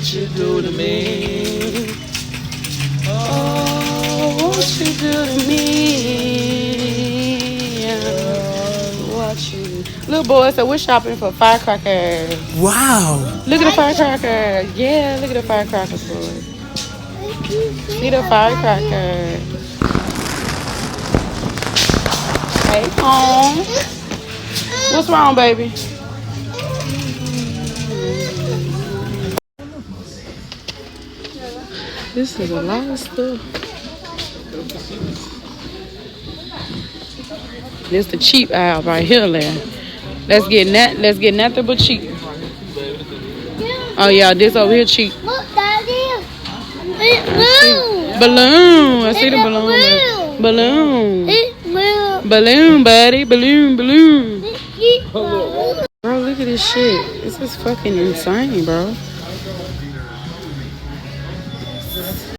what you do to me. Oh, what you do to me. What you do. Little boy, so we're shopping for firecrackers. Wow. Look at the firecrackers. Yeah, look at the firecrackers, boy. See the firecrackers. Hey, home. What's wrong, baby? This is a lot of stuff. This the cheap aisle right here, Larry. Let's get nothing but cheap. Oh yeah, this over here cheap. Look, Daddy. It's blue. Balloon. I see the balloon. Balloon. It's blue. Balloon, buddy. Balloon. It's blue. Bro, look at this shit. This is fucking insane, bro.